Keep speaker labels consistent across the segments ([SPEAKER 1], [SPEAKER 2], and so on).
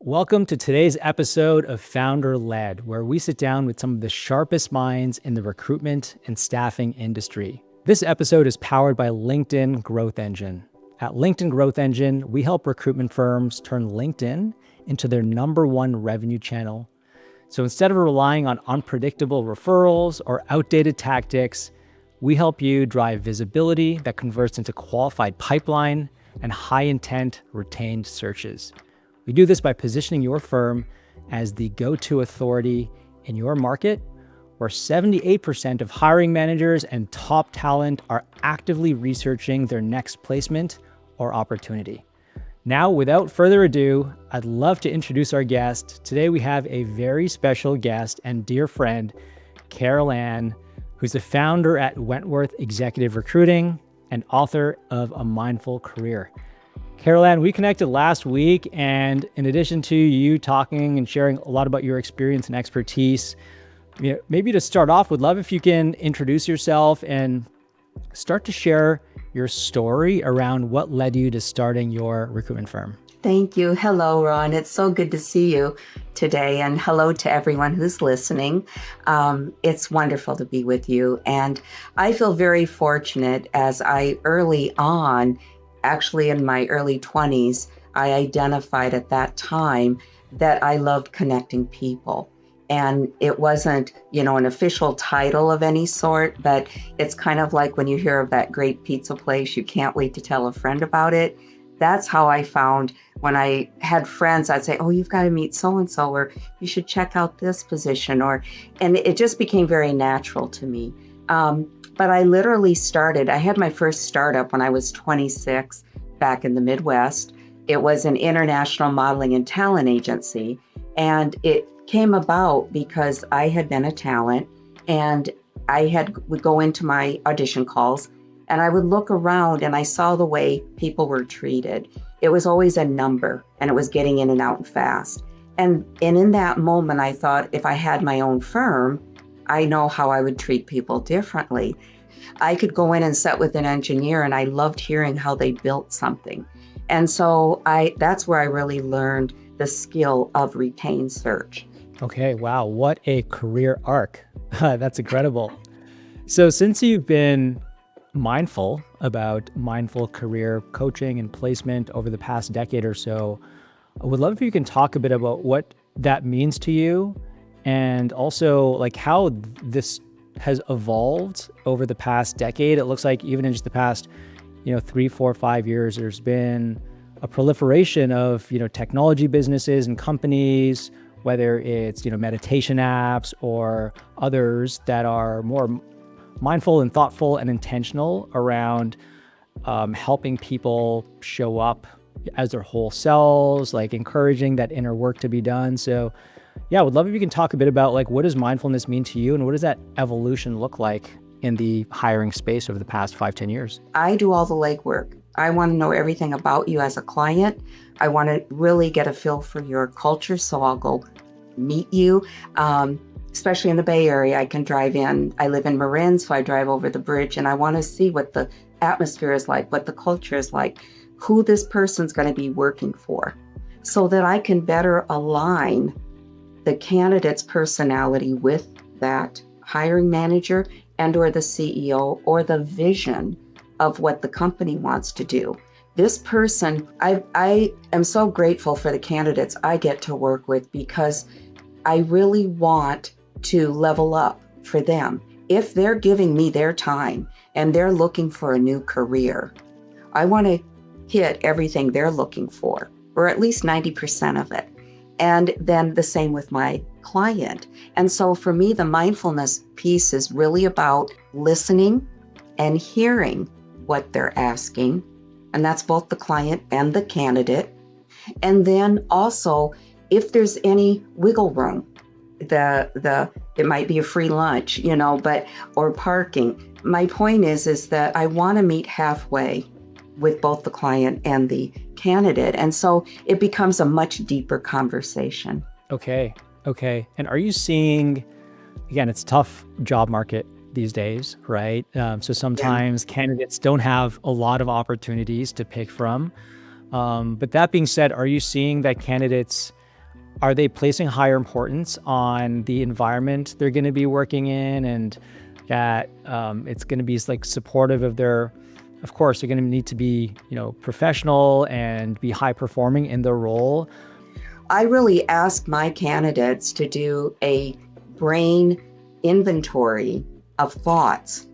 [SPEAKER 1] Welcome to today's episode of Founder Led, where we sit down with some of the sharpest minds in the recruitment and staffing industry. This episode is powered by LinkedIn Growth Engine. At LinkedIn Growth Engine, we help recruitment firms turn LinkedIn into their #1 revenue channel. So instead of relying on unpredictable referrals or outdated tactics, we help you drive visibility that converts into qualified pipeline and high-intent retained searches. We do this by positioning your firm as the go-to authority in your market, where 78% of hiring managers and top talent are actively researching their next placement or opportunity. Now, without further ado, I'd love to introduce our guest. Today, we have a very special guest and dear friend, Carol Ann, who's the founder at Wentworth Executive Recruiting and author of A Mindful Career. Carol Ann, we connected last week, and in addition to you talking and sharing a lot about your experience and expertise, maybe to start off, would love if you can introduce yourself and start to share your story around what led you to starting your recruitment firm.
[SPEAKER 2] Thank you. Hello, Ron. It's so good to see you today, and hello to everyone who's listening. It's wonderful to be with you, and I feel very fortunate as I early on, actually in my early 20s, I identified at that time that I loved connecting people. And it wasn't, an official title of any sort, but it's kind of like when you hear of that great pizza place, you can't wait to tell a friend about it. That's how I found when I had friends, I'd say, oh, you've got to meet so-and-so, or you should check out this position, and it just became very natural to me. But I literally I had my first startup when I was 26 back in the Midwest. It was an international modeling and talent agency. And it came about because I had been a talent, and would go into my audition calls, and I would look around and I saw the way people were treated. It was always a number, and it was getting in and out fast. And in that moment, I thought, if I had my own firm, I know how I would treat people differently. I could go in and sit with an engineer, and I loved hearing how they built something. And so that's where I really learned the skill of retained search.
[SPEAKER 1] Okay, wow, what a career arc. That's incredible. So since you've been mindful about mindful career coaching and placement over the past decade or so, I would love if you can talk a bit about what that means to you, and also like how this has evolved over the past decade. It looks like even in just the past, 3, 4, 5 years, there's been a proliferation of, technology businesses and companies, whether it's, meditation apps or others that are more mindful and thoughtful and intentional around helping people show up as their whole selves, like encouraging that inner work to be done. So yeah, I would love if you can talk a bit about like, what does mindfulness mean to you, and what does that evolution look like in the hiring space over the past 5-10 years?
[SPEAKER 2] I do all the legwork. I want to know everything about you as a client. I want to really get a feel for your culture, so I'll go meet you. Especially in the Bay Area, I can drive in. I live in Marin, so I drive over the bridge, and I want to see what the atmosphere is like, what the culture is like, who this person's going to be working for, so that I can better align the candidate's personality with that hiring manager and or the CEO, or the vision of what the company wants to do. This person, I am so grateful for the candidates I get to work with, because I really want to level up for them. If they're giving me their time and they're looking for a new career, I want to hit everything they're looking for, or at least 90% of it. And then the same with my client. And so for me, the mindfulness piece is really about listening and hearing what they're asking. And that's both the client and the candidate. And then also, if there's any wiggle room, it might be a free lunch, or parking. My point is that I want to meet halfway with both the client and the candidate. And so it becomes a much deeper conversation.
[SPEAKER 1] Okay. And are you seeing, again, it's a tough job market these days, right? So sometimes candidates don't have a lot of opportunities to pick from. But that being said, are you seeing that candidates are they placing higher importance on the environment they're going to be working in, and that it's going to be like supportive of their, of course, they're going to need to be, professional and be high performing in their role?
[SPEAKER 2] I really ask my candidates to do a brain inventory of thoughts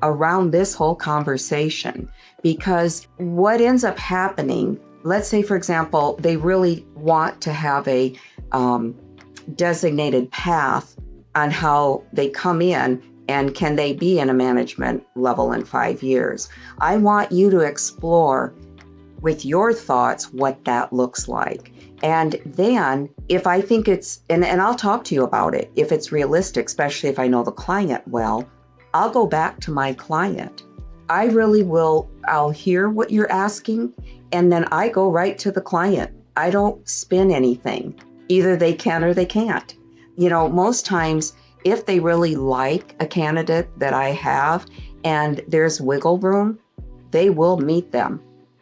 [SPEAKER 2] around this whole conversation, because what ends up happening, let's say, for example, they really want to have a designated path on how they come in and can they be in a management level in 5 years. I want you to explore with your thoughts what that looks like. And then if I think it's, and I'll talk to you about it, if it's realistic, especially if I know the client well, I'll go back to my client. I really will, I'll hear what you're asking, and then I go right to the client. I don't spin anything. Either they can or they can't. Most times, if they really like a candidate that I have and there's wiggle room, they will meet them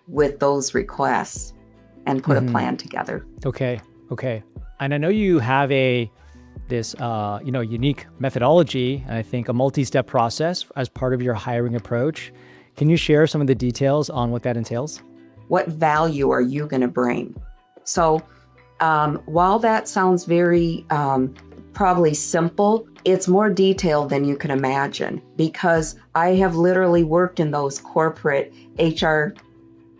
[SPEAKER 2] with those requests and put a plan together.
[SPEAKER 1] Okay. And I know you have this unique methodology, and I think a multi-step process as part of your hiring approach. Can you share some of the details on what that entails?
[SPEAKER 2] What value are you going to bring? So while that sounds very probably simple, it's more detailed than you can imagine, because I have literally worked in those corporate HR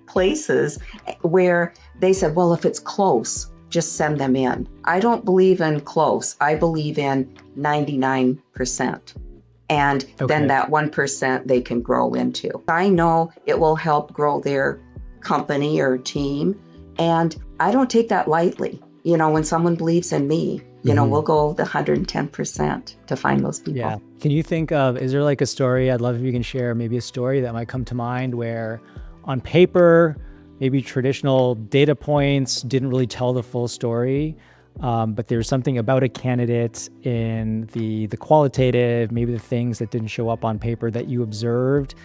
[SPEAKER 2] places where they said, well, if it's close, just send them in. I don't believe in close. I believe in 99%. And then that 1% they can grow into. I know it will help grow their company or team. And I don't take that lightly. When someone believes in me, we'll go the 110% to find those people.
[SPEAKER 1] Yeah. Can you think of, is there like a story, I'd love if you can share maybe a story that might come to mind where on paper, maybe traditional data points didn't really tell the full story, but there's something about a candidate in the qualitative, maybe the things that didn't show up on paper that you observed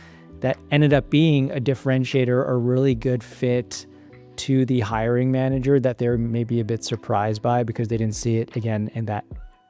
[SPEAKER 1] that ended up being a differentiator or really good fit to the hiring manager that they're maybe a bit surprised by because they didn't see it again in that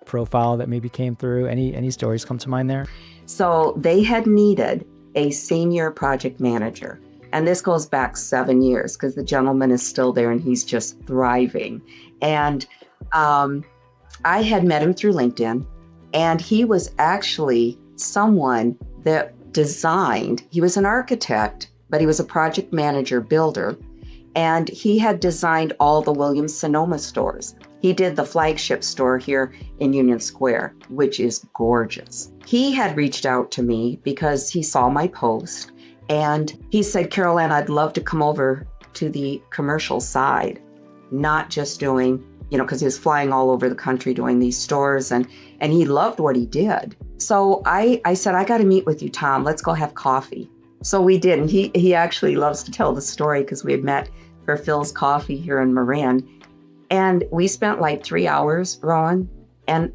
[SPEAKER 1] profile that maybe came through? Any stories come to mind there?
[SPEAKER 2] So they had needed a senior project manager. And this goes back 7 years because the gentleman is still there and he's just thriving. And I had met him through LinkedIn, and he was actually someone that designed, he was an architect, but he was a project manager builder. And he had designed all the Williams-Sonoma stores. He did the flagship store here in Union Square, which is gorgeous. He had reached out to me because he saw my post, and he said, Carol Ann, I'd love to come over to the commercial side, not just doing, because he was flying all over the country doing these stores, and he loved what he did. So I said, I got to meet with you, Tom. Let's go have coffee. So we did, and he actually loves to tell the story because we had met for Phil's Coffee here in Marin. And we spent like 3 hours, Rohan, and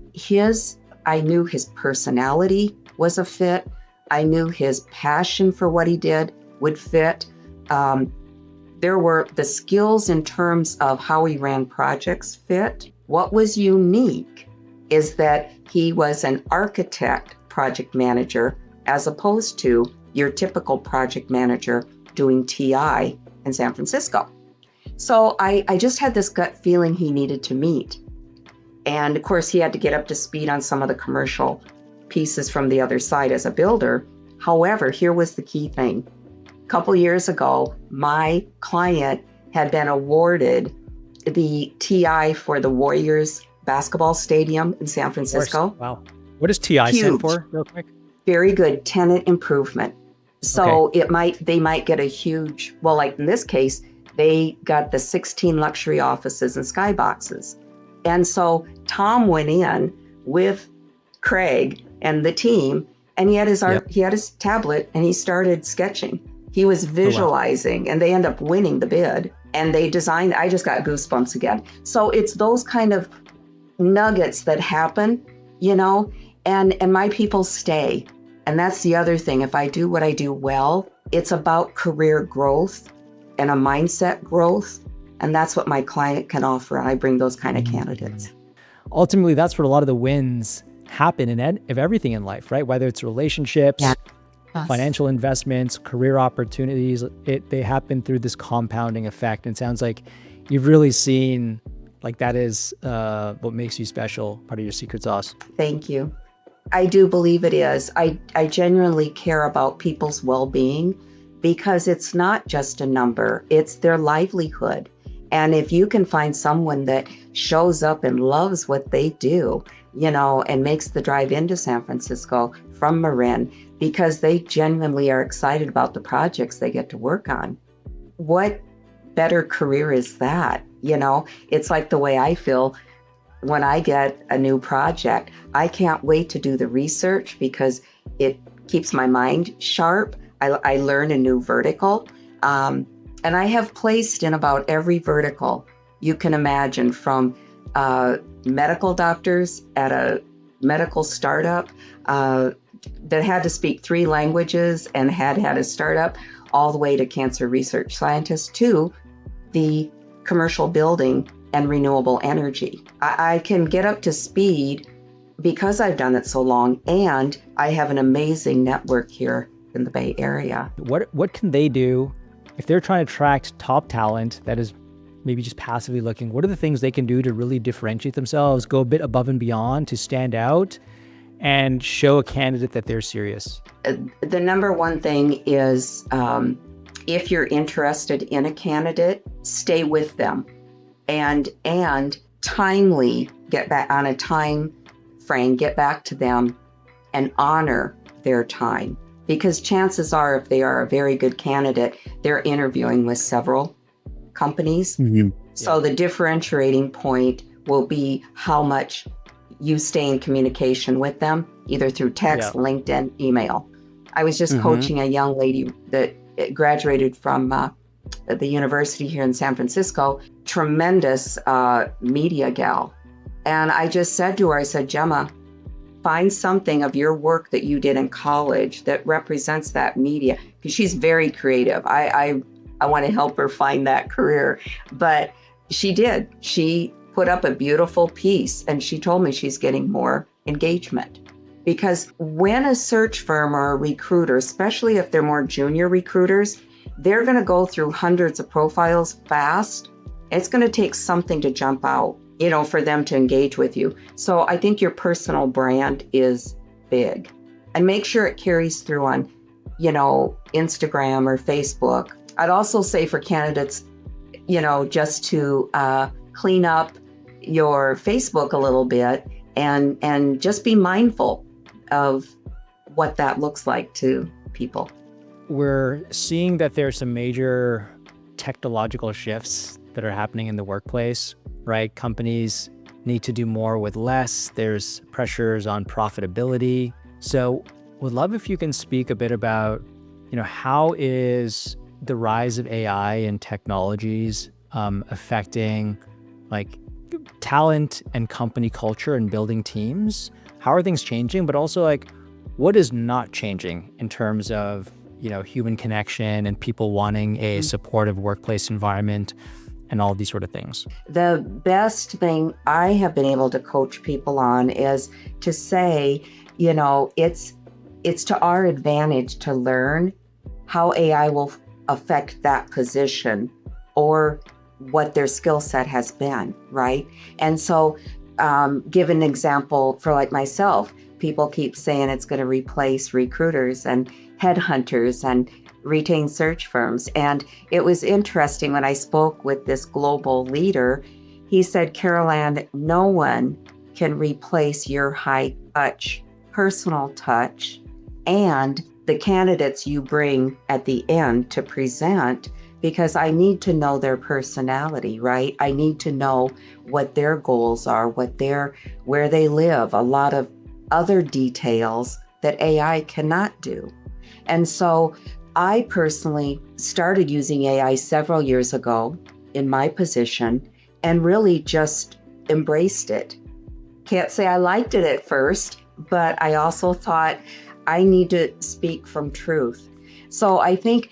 [SPEAKER 2] I knew his personality was a fit. I knew his passion for what he did would fit. There were the skills in terms of how he ran projects fit. What was unique is that he was an architect project manager as opposed to your typical project manager doing TI in San Francisco. So I just had this gut feeling he needed to meet. And of course, he had to get up to speed on some of the commercial pieces from the other side as a builder. However, here was the key thing. A couple years ago, my client had been awarded the TI for the Warriors basketball stadium in San Francisco.
[SPEAKER 1] Wow. What does TI stand for, real quick?
[SPEAKER 2] Very good tenant improvement. So they might get a huge, well, like in this case, they got the 16 luxury offices and skyboxes. And so Tom went in with Craig and the team, and he had his tablet and he started sketching. He was visualizing, and they end up winning the bid. And they designed, I just got goosebumps again. So it's those kind of nuggets that happen, and my people stay. And that's the other thing. If I do what I do well, it's about career growth and a mindset growth. And that's what my client can offer. And I bring those kind of candidates.
[SPEAKER 1] Ultimately, that's where a lot of the wins happen of everything in life, right? Whether it's relationships,
[SPEAKER 2] Yeah. Yes.
[SPEAKER 1] financial investments, career opportunities, they happen through this compounding effect. And it sounds like you've really seen like that is what makes you special, part of your secret sauce.
[SPEAKER 2] Thank you. I do believe it is. I genuinely care about people's well-being because it's not just a number, it's their livelihood. And if you can find someone that shows up and loves what they do, and makes the drive into San Francisco from Marin because they genuinely are excited about the projects they get to work on, what better career is that? It's like the way I feel when I get a new project. I can't wait to do the research because it keeps my mind sharp. I learn a new vertical. And I have placed in about every vertical you can imagine, from medical doctors at a medical startup that had to speak 3 languages and had a startup, all the way to cancer research scientists, to the commercial building and renewable energy. I can get up to speed because I've done it so long, and I have an amazing network here in the Bay Area.
[SPEAKER 1] What can they do if they're trying to attract top talent that is maybe just passively looking? What are the things they can do to really differentiate themselves, go a bit above and beyond to stand out and show a candidate that they're serious?
[SPEAKER 2] The number one thing is, if you're interested in a candidate, stay with them and timely get back on a time frame, get back to them and honor their time. Because chances are, if they are a very good candidate, they're interviewing with several companies.
[SPEAKER 1] Mm-hmm.
[SPEAKER 2] So the differentiating point will be how much you stay in communication with them, either through text, LinkedIn, email. I was just coaching a young lady that graduated from the university here in San Francisco, tremendous media gal. And I just said to her, I said, Gemma, find something of your work that you did in college that represents that media, because she's very creative. I want to help her find that career. But she did. She put up a beautiful piece, and she told me she's getting more engagement. Because when a search firm or a recruiter, especially if they're more junior recruiters, they're going to go through hundreds of profiles fast. It's going to take something to jump out, for them to engage with you. So I think your personal brand is big, and make sure it carries through on, Instagram or Facebook. I'd also say for candidates, just to clean up your Facebook a little bit and just be mindful of what that looks like to people.
[SPEAKER 1] We're seeing that there's some major technological shifts that are happening in the workplace, right? Companies need to do more with less. There's pressures on profitability. So would love if you can speak a bit about, how is the rise of AI and technologies affecting talent and company culture and building teams? How are things changing? But also what is not changing in terms of, human connection and people wanting a supportive workplace environment and all these sort of things?
[SPEAKER 2] The best thing I have been able to coach people on is to say, it's to our advantage to learn how AI will affect that position or what their skill set has been, right? And so give an example for myself. People keep saying it's going to replace recruiters and headhunters and retain search firms. And it was interesting when I spoke with this global leader. He said, Carol Ann, no one can replace your high touch, personal touch, and the candidates you bring at the end to present, because I need to know their personality, right? I need to know what their goals are, where they live, a lot of other details that AI cannot do. And so I personally started using AI several years ago in my position and really just embraced it. Can't say I liked it at first, but I also thought I need to speak from truth. So I think,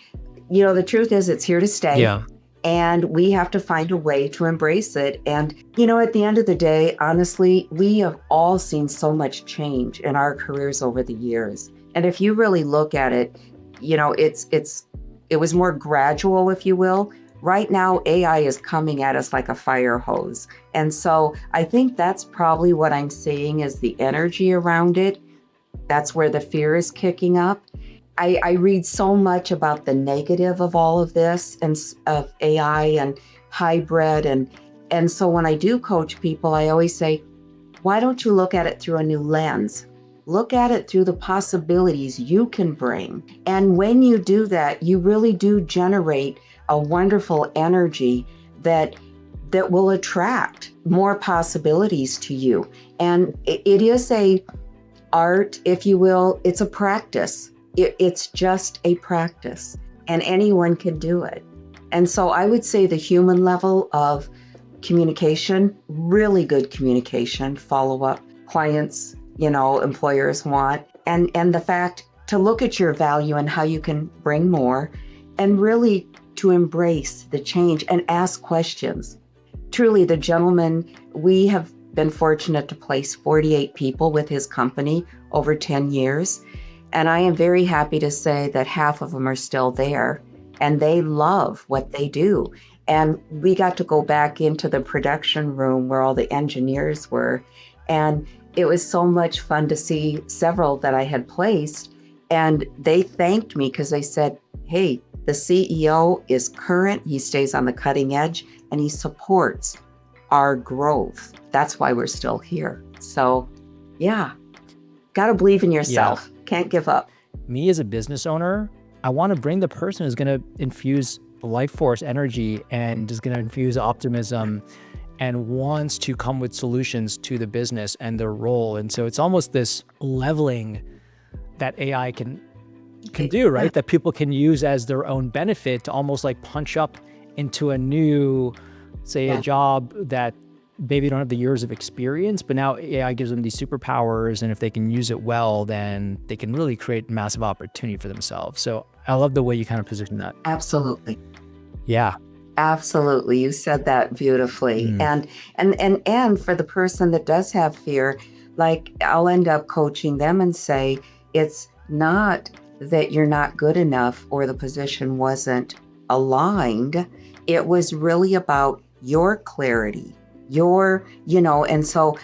[SPEAKER 2] the truth is it's here to stay.
[SPEAKER 1] Yeah.
[SPEAKER 2] And we have to find a way to embrace it. And, at the end of the day, honestly, we have all seen so much change in our careers over the years. And if you really look at it, it was more gradual, if you will. Right now, AI is coming at us like a fire hose. And so I think that's probably what I'm seeing is the energy around it. That's where the fear is kicking up. I read so much about the negative of all of this and of AI and hybrid. And so when I do coach people, I always say, why don't you look at it through a new lens? Look at it through the possibilities you can bring. And when you do that, you really do generate a wonderful energy that will attract more possibilities to you. And it is a art, if you will. It's a practice. It's just a practice, and anyone can do it. And so I would say the human level of communication, really good communication, follow-up, clients, employers want, and the fact to look at your value and how you can bring more, and really to embrace the change and ask questions. Truly, the gentleman, we have been fortunate to place 48 people with his company over 10 years. And I am very happy to say that half of them are still there and they love what they do. And we got to go back into the production room where all the engineers were. And it was so much fun to see several that I had placed. And they thanked me because they said, hey, the CEO is current, he stays on the cutting edge, and he supports our growth. That's why we're still here. So, yeah, got to believe in yourself.
[SPEAKER 1] Yeah.
[SPEAKER 2] Can't give up.
[SPEAKER 1] Me as a business owner, I want to bring the person who's going to infuse life force energy and is going to infuse optimism and wants to come with solutions to the business and their role. And so it's almost this leveling that AI can do, right? That people can use as their own benefit to almost like punch up into a new, say, a job that maybe don't have the years of experience, but now AI gives them these superpowers. And if they can use it well, then they can really create massive opportunity for themselves. So I love the way you kind of position that.
[SPEAKER 2] Absolutely.
[SPEAKER 1] Yeah.
[SPEAKER 2] Absolutely. You said that beautifully. And for the person that does have fear, like I'll end up coaching them and say, it's not that you're not good enough or the position wasn't aligned. It was really about your clarity, and so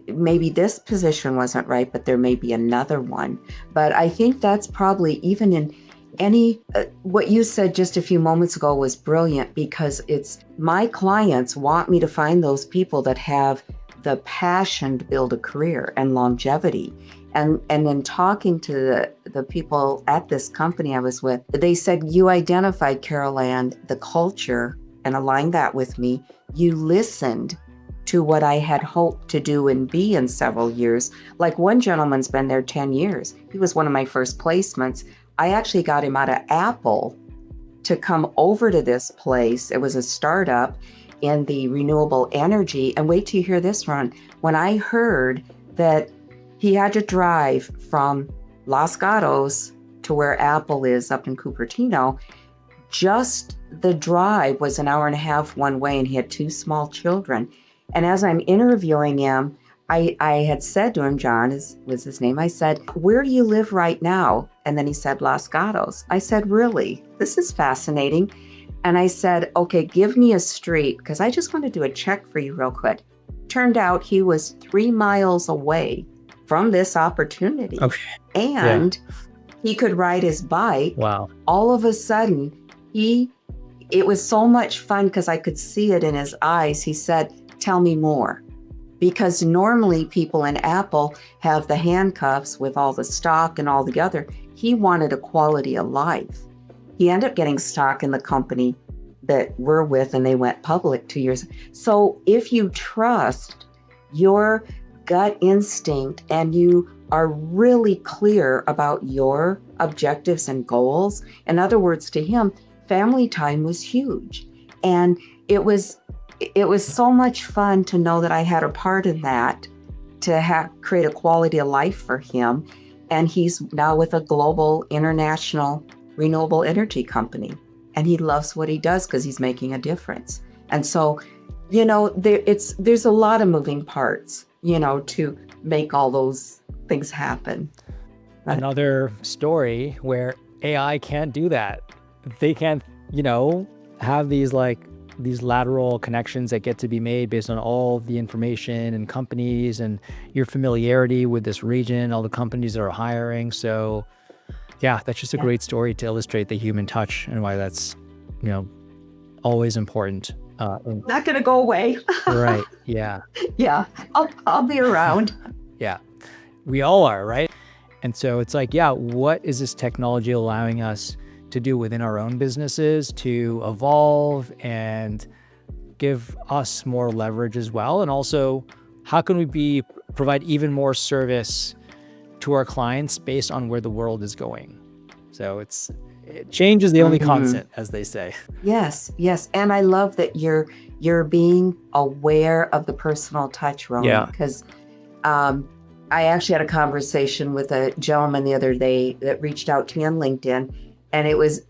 [SPEAKER 2] maybe this position wasn't right, but there may be another one. But I think that's probably even in any, what you said just a few moments ago was brilliant, because it's my clients want me to find those people that have the passion to build a career and longevity. And in talking to the people at this company I was with, they said, you identified, Carol Ann, the culture and aligned that with me. You listened to what I had hoped to do and be in several years. Like one gentleman's been there 10 years. He was one of my first placements. I actually got him out of Apple to come over to this place. It was a startup in the renewable energy. And wait till you hear this, Ron. When I heard that he had to drive from Los Gatos to where Apple is up in Cupertino, just the drive was an hour and a half one way, and he had 2 small children. And as I'm interviewing him, I had said to him, John was his name, I said, where do you live right now? And then he said, Los Gatos. I said, really? This is fascinating. And I said, okay, give me a street, because I just want to do a check for you real quick. Turned out he was 3 miles away from this opportunity.
[SPEAKER 1] Okay.
[SPEAKER 2] And he could ride his bike.
[SPEAKER 1] Wow.
[SPEAKER 2] All of a sudden, it was so much fun because I could see it in his eyes. He said, tell me more. Because normally people in Apple have the handcuffs with all the stock and all the other. He wanted a quality of life. He ended up getting stock in the company that we're with, and they went public 2 years. So if you trust your gut instinct and you are really clear about your objectives and goals, in other words, to him, family time was huge. And it was so much fun to know that I had a part in that, to create a quality of life for him. And he's now with a global international renewable energy company. and he loves what he does because he's making a difference. And so, there's a lot of moving parts, to make all those things happen.
[SPEAKER 1] Another story where AI can't do that. They can't, have these lateral connections that get to be made based on all the information and companies and your familiarity with this region, all the companies that are hiring. So yeah, that's just a great story to illustrate the human touch and why that's, always important.
[SPEAKER 2] Not going to go away.
[SPEAKER 1] Right. Yeah.
[SPEAKER 2] Yeah. I'll be around.
[SPEAKER 1] Yeah. We all are, right? And so it's like, what is this technology allowing us to do within our own businesses to evolve and give us more leverage as well? And also, how can we provide even more service to our clients based on where the world is going? So change is the only constant, as they say.
[SPEAKER 2] Yes. And I love that you're being aware of the personal touch, Rohan, because I actually had a conversation with a gentleman the other day that reached out to me on LinkedIn, and I was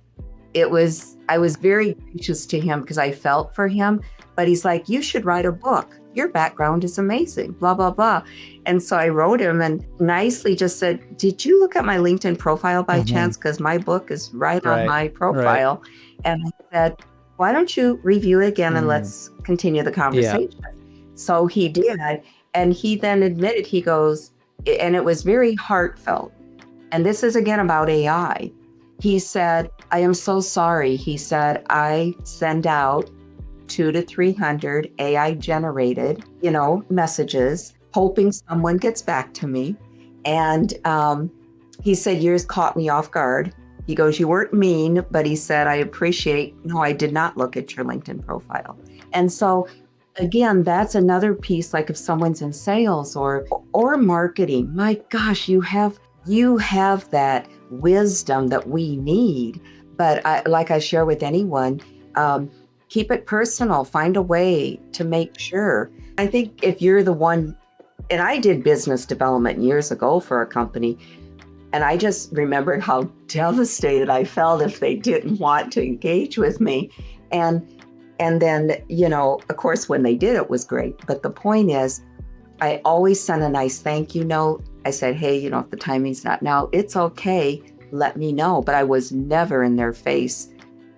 [SPEAKER 2] very gracious to him because I felt for him, but he's like, you should write a book. Your background is amazing, blah, blah, blah. And so I wrote him and nicely just said, did you look at my LinkedIn profile by chance? Because my book is right on my profile. Right. And I said, why don't you review it again and let's continue the conversation? Yeah. So he did. And he then admitted, he goes, and it was very heartfelt. And this is again about AI. He said, I am so sorry. He said, I send out 200 to 300 AI generated, messages, hoping someone gets back to me. And he said, yours caught me off guard. He goes, you weren't mean, but he said, I did not look at your LinkedIn profile. And so again, that's another piece, like if someone's in sales or marketing, my gosh, you have that wisdom that we need. But like I share with anyone, keep it personal, find a way to make sure. I think if you're the one, and I did business development years ago for a company, and I just remembered how devastated I felt if they didn't want to engage with me. And then, of course, when they did, it was great. But the point is, I always sent a nice thank you note. I said, hey, if the timing's not now, it's okay. Let me know. But I was never in their face.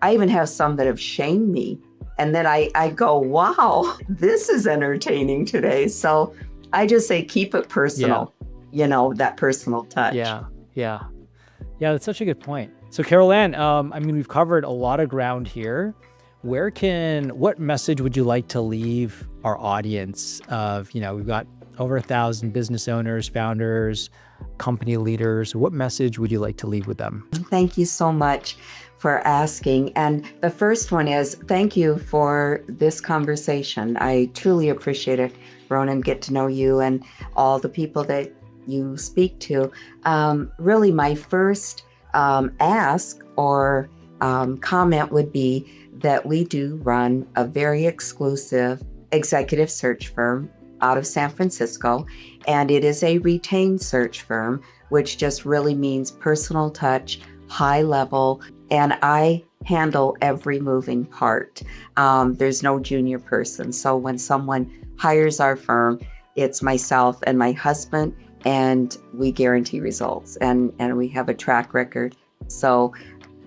[SPEAKER 2] I even have some that have shamed me. And then I go, wow, this is entertaining today. So I just say, keep it personal, that personal touch.
[SPEAKER 1] Yeah, that's such a good point. So Carol Ann, we've covered a lot of ground here. What message would you like to leave our audience of, we've got over 1,000 business owners, founders, company leaders. What message would you like to leave with them?
[SPEAKER 2] Thank you so much for asking. And the first one is, thank you for this conversation. I truly appreciate it, Rohan, get to know you and all the people that you speak to. Really, my first ask or comment would be that we do run a very exclusive executive search firm out of San Francisco, and it is a retained search firm, which just really means personal touch, high level, and I handle every moving part. There's no junior person. So when someone hires our firm, it's myself and my husband, and we guarantee results, and we have a track record. So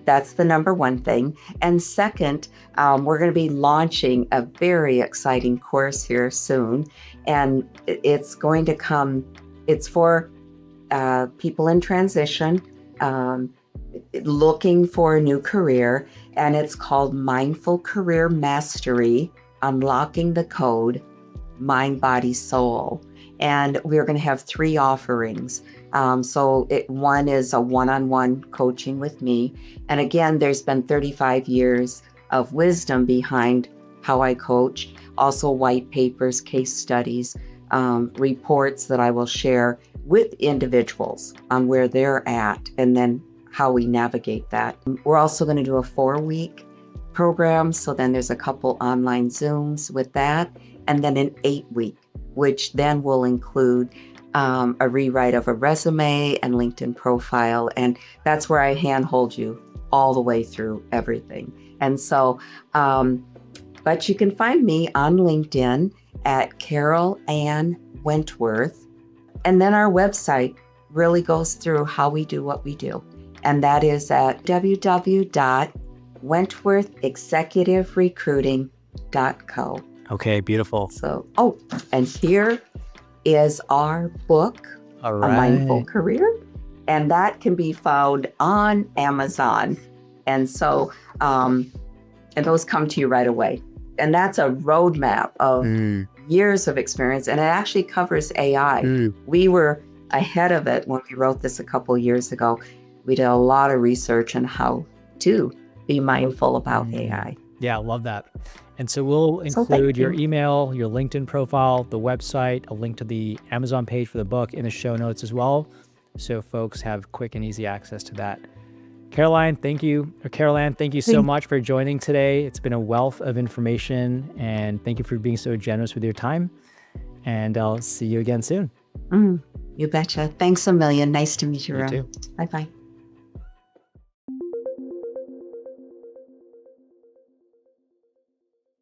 [SPEAKER 2] that's the number one thing. And second, we're going to be launching a very exciting course here soon. And it's going to come, it's for people in transition, looking for a new career. And it's called Mindful Career Mastery, Unlocking the Code, Mind, Body, Soul. And we're going to have 3 offerings. One is a one-on-one coaching with me. And again, there's been 35 years of wisdom behind how I coach. Also white papers, case studies, reports that I will share with individuals on where they're at and then how we navigate that. We're also going to do a 4-week program. So then there's a couple online Zooms with that. And then an 8-week, which then will include a rewrite of a resume and LinkedIn profile. And that's where I handhold you all the way through everything. And so, but you can find me on LinkedIn at Carol Ann Wentworth. And then our website really goes through how we do what we do. And that is at www.wentworthexecutiverecruiting.co.
[SPEAKER 1] Okay, beautiful.
[SPEAKER 2] So, and here is our book,
[SPEAKER 1] All
[SPEAKER 2] A Mindful
[SPEAKER 1] right.
[SPEAKER 2] Career. And that can be found on Amazon. And so, and those come to you right away. And that's a roadmap of years of experience. And it actually covers AI. We were ahead of it when we wrote this a couple of years ago. We did a lot of research on how to be mindful about AI.
[SPEAKER 1] Yeah, I love that. And so we'll include your email, your LinkedIn profile, the website, a link to the Amazon page for the book in the show notes as well, so folks have quick and easy access to that. Caroline, thank you so much for joining today. It's been a wealth of information, and thank you for being so generous with your time. And I'll see you again soon.
[SPEAKER 2] You betcha. Thanks a million. Nice to meet you,
[SPEAKER 1] You
[SPEAKER 2] Rohan.
[SPEAKER 1] too.
[SPEAKER 2] Bye-bye.